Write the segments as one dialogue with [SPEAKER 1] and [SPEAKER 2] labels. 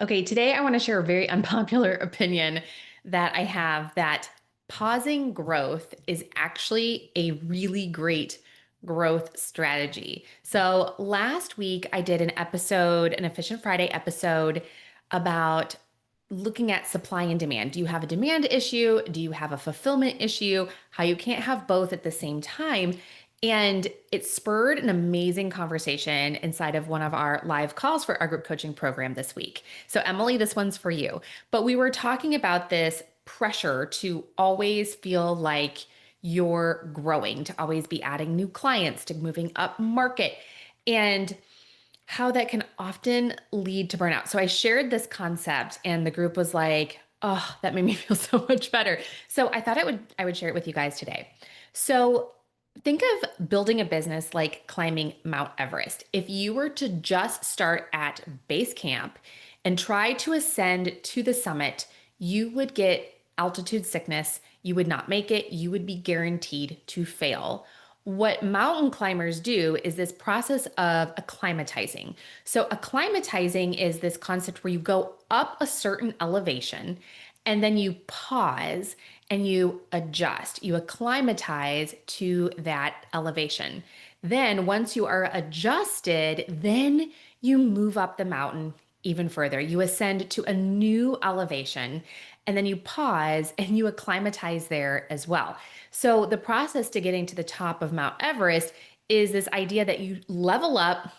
[SPEAKER 1] Okay, today I want to share a very unpopular opinion that I have that pausing growth is actually a really great growth strategy. So last week I did an Efficient Friday episode about looking at supply and demand. Do you have a demand issue? Do you have a fulfillment issue? How you can't have both at the same time. And it spurred an amazing conversation inside of one of our live calls for our group coaching program this week. So, Emily, this one's for you. But we were talking about this pressure to always feel like you're growing, to always be adding new clients, to moving up market, and how that can often lead to burnout. So, I shared this concept, and the group was like, oh, that made me feel so much better. So I thought I would share it with you guys today. So think of building a business like climbing Mount Everest. If you were to just start at base camp and try to ascend to the summit, you would get altitude sickness. You would not make it. You would be guaranteed to fail. What mountain climbers do is this process of acclimatizing. So, acclimatizing is this concept where you go up a certain elevation and then you pause and you adjust. You acclimatize to that elevation. Then, once you are adjusted, then you move up the mountain even further. You ascend to a new elevation and then you pause and you acclimatize there as well. So, the process to getting to the top of Mount Everest is this idea that you level up,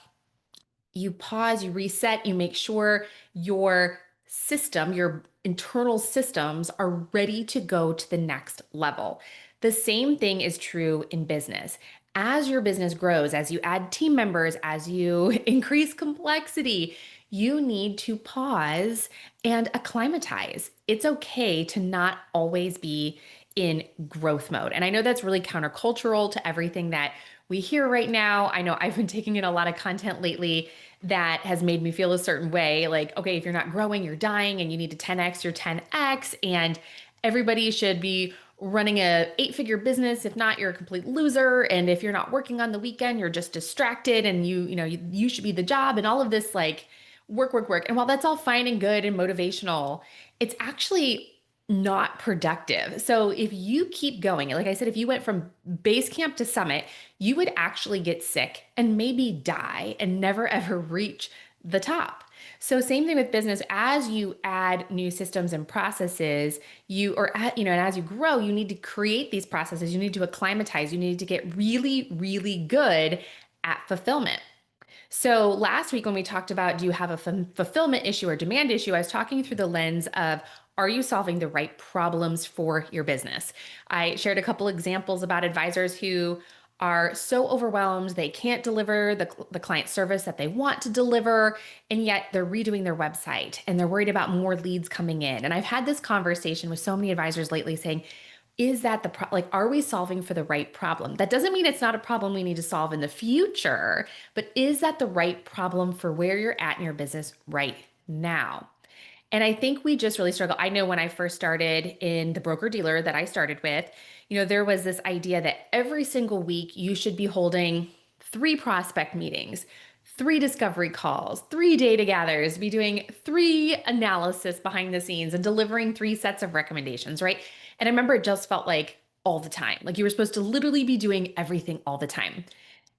[SPEAKER 1] you pause, you reset, you make sure your system, your internal systems are ready to go to the next level. The same thing is true in business. As your business grows, as you add team members, as you increase complexity, you need to pause and acclimatize. It's okay to not always be in growth mode. And I know that's really countercultural to everything that we hear right now. I know I've been taking in a lot of content lately that has made me feel a certain way. Like, okay, if you're not growing, you're dying and you need to 10x your 10x. And everybody should be running a 8-figure business. If not, you're a complete loser. And if you're not working on the weekend, you're just distracted and you should be the job and all of this like work, work, work. And while that's all fine and good and motivational, it's actually not productive. So if you keep going, like I said, if you went from base camp to summit, you would actually get sick and maybe die and never ever reach the top. So same thing with business. As you add new systems and processes, and as you grow, you need to create these processes. You need to acclimatize. You need to get really, really good at fulfillment. So last week when we talked about do you have a fulfillment issue or demand issue, I was talking through the lens of are you solving the right problems for your business? I shared a couple examples about advisors who are so overwhelmed they can't deliver the client service that they want to deliver, and yet they're redoing their website and they're worried about more leads coming in. And I've had this conversation with so many advisors lately saying, is that like, are we solving for the right problem? That doesn't mean it's not a problem we need to solve in the future, but is that the right problem for where you're at in your business right now? And I think we just really struggle. I know when I first started in the broker dealer that I started with, there was this idea that every single week you should be holding 3 prospect meetings, 3 discovery calls, 3 data gathers, be doing 3 analysis behind the scenes and delivering 3 sets of recommendations, right? And I remember it just felt like all the time, like you were supposed to literally be doing everything all the time.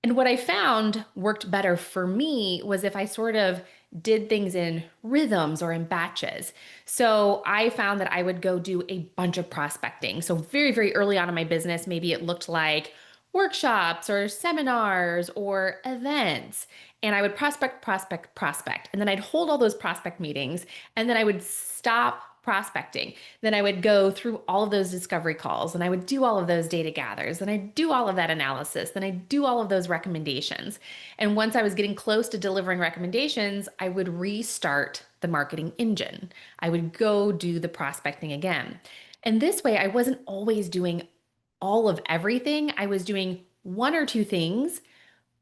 [SPEAKER 1] And what I found worked better for me was if I sort of did things in rhythms or in batches. So I found that I would go do a bunch of prospecting. So very, very early on in my business, maybe it looked like workshops or seminars or events. And I would prospect, prospect, prospect. And then I'd hold all those prospect meetings and then I would stop prospecting. Then I would go through all of those discovery calls and I would do all of those data gathers. Then I'd do all of that analysis. Then I'd do all of those recommendations. And once I was getting close to delivering recommendations, I would restart the marketing engine. I would go do the prospecting again. And this way, I wasn't always doing all of everything. I was doing 1 or 2 things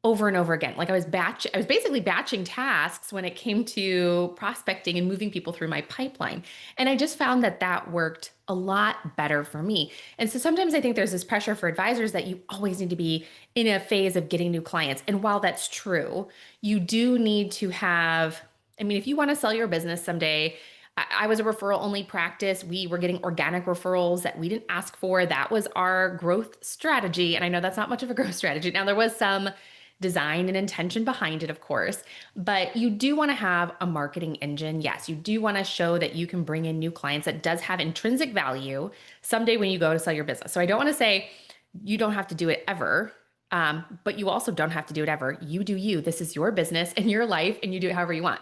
[SPEAKER 1] over and over again. Like I was basically batching tasks when it came to prospecting and moving people through my pipeline. And I just found that that worked a lot better for me. And so sometimes I think there's this pressure for advisors that you always need to be in a phase of getting new clients. And while that's true, you do need to have I mean, if you want to sell your business someday, I was a referral only practice. We were getting organic referrals that we didn't ask for. That was our growth strategy. And I know that's not much of a growth strategy. Now, there was some design and intention behind it, of course, but you do want to have a marketing engine. Yes, you do want to show that you can bring in new clients that does have intrinsic value someday when you go to sell your business. So I don't want to say you don't have to do it ever. But you also don't have to do it ever. You do you. This is your business and your life, and you do it however you want.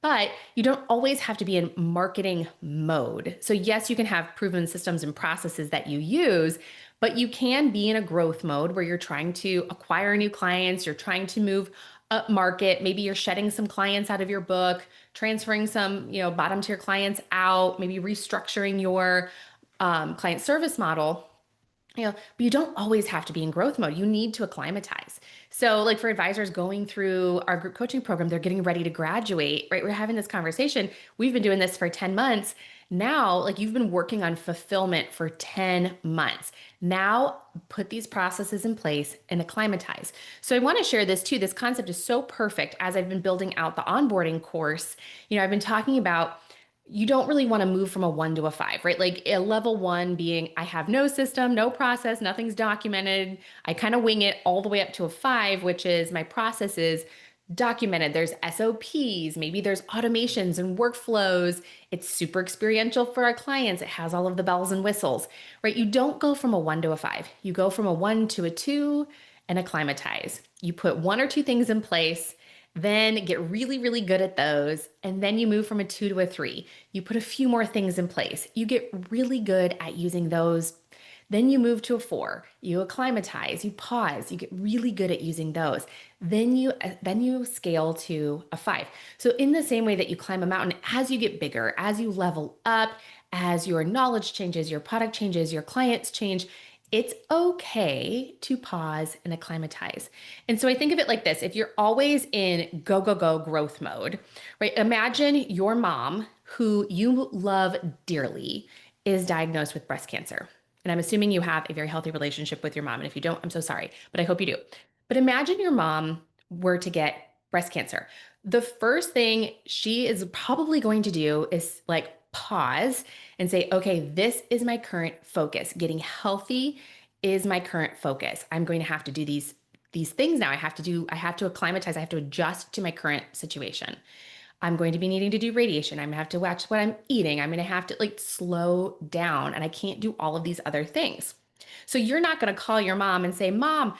[SPEAKER 1] But you don't always have to be in marketing mode. So, yes, you can have proven systems and processes that you use, but you can be in a growth mode where you're trying to acquire new clients, you're trying to move up market. Maybe you're shedding some clients out of your book, transferring some, bottom tier clients out, maybe restructuring your client service model. But you don't always have to be in growth mode. You need to acclimatize. So, like for advisors going through our group coaching program, they're getting ready to graduate, right? We're having this conversation. We've been doing this for 10 months. Now, like you've been working on fulfillment for 10 months. Now, put these processes in place and acclimatize. So, I want to share this too. This concept is so perfect as I've been building out the onboarding course. I've been talking about you don't really want to move from a 1 to a 5, right? Like a level 1 being, I have no system, no process, nothing's documented. I kind of wing it all the way up to a 5, which is my process is documented. There's SOPs, maybe there's automations and workflows. It's super experiential for our clients. It has all of the bells and whistles, right? You don't go from a 1 to a 5. You go from a 1 to a 2 and acclimatize. You put one or two things in place, then get really, really good at those. And then you move from a 2 to a 3. You put a few more things in place. You get really good at using those. Then you move to a 4. You acclimatize, you pause, you get really good at using those. Then you scale to a 5. So in the same way that you climb a mountain, as you get bigger, as you level up, as your knowledge changes, your product changes, your clients change, it's okay to pause and acclimatize. And so I think of it like this. If you're always in go, go, go growth mode, right? Imagine your mom, who you love dearly, is diagnosed with breast cancer. And I'm assuming you have a very healthy relationship with your mom. And if you don't, I'm so sorry, but I hope you do. But imagine your mom were to get breast cancer. The first thing she is probably going to do is like pause and say, okay, this is my current focus. Getting healthy is my current focus. I'm going to have to do these things now. I have to acclimatize. I have to adjust to my current situation. I'm going to be needing to do radiation. I'm going to have to watch what I'm eating. I'm going to have to like slow down, and I can't do all of these other things. So you're not going to call your mom and say, Mom,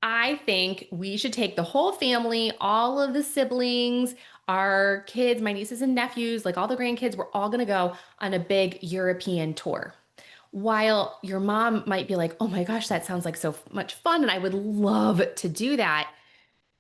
[SPEAKER 1] I think we should take the whole family, all of the siblings, our kids, my nieces and nephews, like all the grandkids, we're all going to go on a big European tour. While your mom might be like, oh my gosh, that sounds like so much fun, and I would love to do that,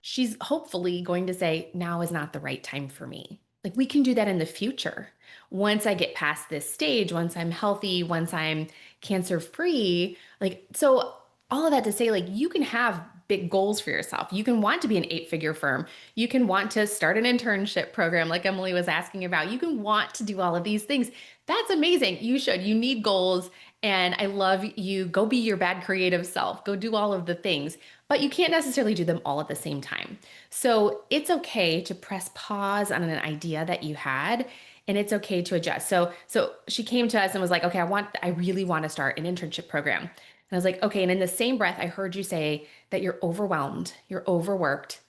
[SPEAKER 1] she's hopefully going to say, now is not the right time for me. Like we can do that in the future. Once I get past this stage, once I'm healthy, once I'm cancer free, like, so all of that to say, like, you can have big goals for yourself. You can want to be an 8-figure firm. You can want to start an internship program like Emily was asking about. You can want to do all of these things. That's amazing. You should. You need goals. And I love you. Go be your bad creative self. Go do all of the things, but you can't necessarily do them all at the same time. So it's okay to press pause on an idea that you had, and it's okay to adjust. So she came to us and was like, okay, I really want to start an internship program. And I was like, okay. And in the same breath, I heard you say that you're overwhelmed, you're overworked,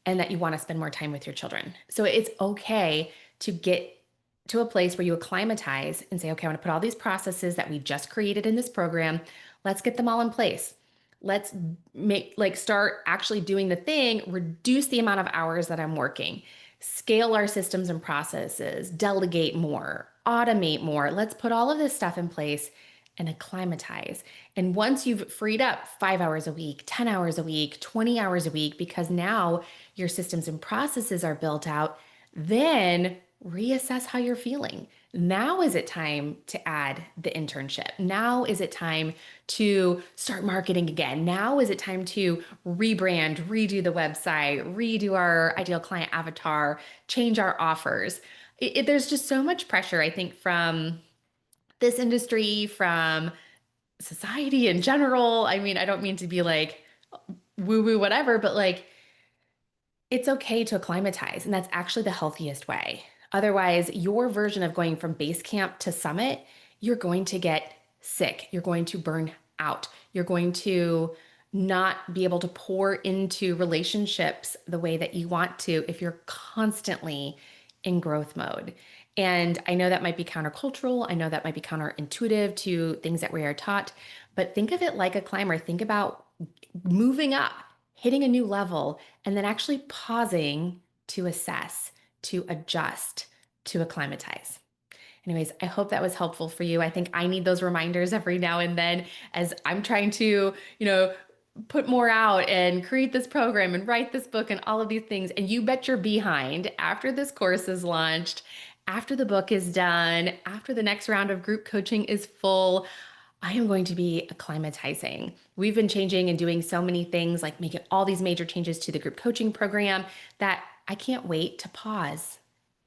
[SPEAKER 1] and that you want to spend more time with your children. So it's okay to get to a place where you acclimatize and say, okay, I want to put all these processes that we just created in this program. Let's get them all in place. Let's start actually doing the thing, reduce the amount of hours that I'm working, scale our systems and processes, delegate more, automate more. Let's put all of this stuff in place and acclimatize. And once you've freed up 5 hours a week, 10 hours a week, 20 hours a week, because now your systems and processes are built out, then reassess how you're feeling. Now is it time to add the internship? Now is it time to start marketing again? Now is it time to rebrand, redo the website, redo our ideal client avatar, change our offers? There's just so much pressure, I think, from this industry, from society in general. I mean, I don't mean to be like woo woo, whatever, but like It's okay to acclimatize, and that's actually the healthiest way. Otherwise, your version of going from base camp to summit, you're going to get sick. You're going to burn out. You're going to not be able to pour into relationships the way that you want to if you're constantly in growth mode. And I know that might be countercultural. I know that might be counterintuitive to things that we are taught, but think of it like a climber. Think about moving up, hitting a new level, and then actually pausing to assess, to adjust, to acclimatize. Anyways, I hope that was helpful for you. I think I need those reminders every now and then as I'm trying to, put more out and create this program and write this book and all of these things. And you bet you're behind after this course is launched, after the book is done, after the next round of group coaching is full. I am going to be acclimatizing. We've been changing and doing so many things, like making all these major changes to the group coaching program, that I can't wait to pause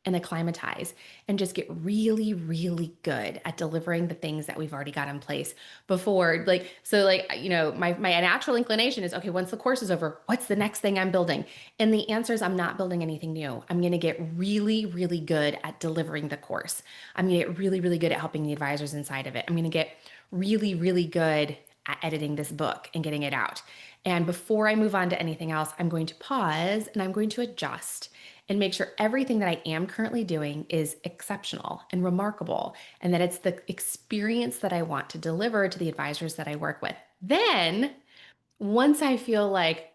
[SPEAKER 1] and acclimatize and just get really, really good at delivering the things that we've already got in place before. My natural inclination is, okay, once the course is over, what's the next thing I'm building? And the answer is, I'm not building anything new. I'm going to get really, really good at delivering the course. I'm going to get really, really good at helping the advisors inside of it. I'm going to get really, really good at editing this book and getting it out. And before I move on to anything else, I'm going to pause and I'm going to adjust and make sure everything that I am currently doing is exceptional and remarkable, and that it's the experience that I want to deliver to the advisors that I work with. Then, once I feel like,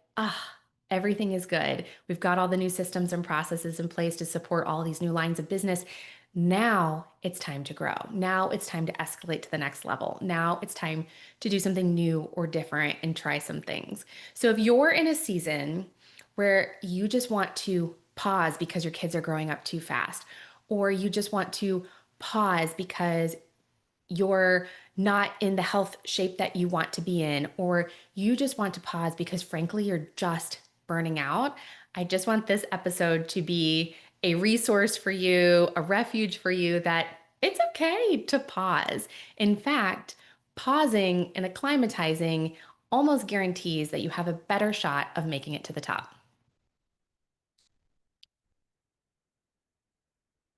[SPEAKER 1] everything is good, we've got all the new systems and processes in place to support all these new lines of business. Now it's time to grow. Now it's time to escalate to the next level. Now it's time to do something new or different and try some things. So if you're in a season where you just want to pause because your kids are growing up too fast, or you just want to pause because you're not in the health shape that you want to be in, or you just want to pause because frankly, you're just burning out, I just want this episode to be a resource for you, a refuge for you, that it's okay to pause. In fact, pausing and acclimatizing almost guarantees that you have a better shot of making it to the top.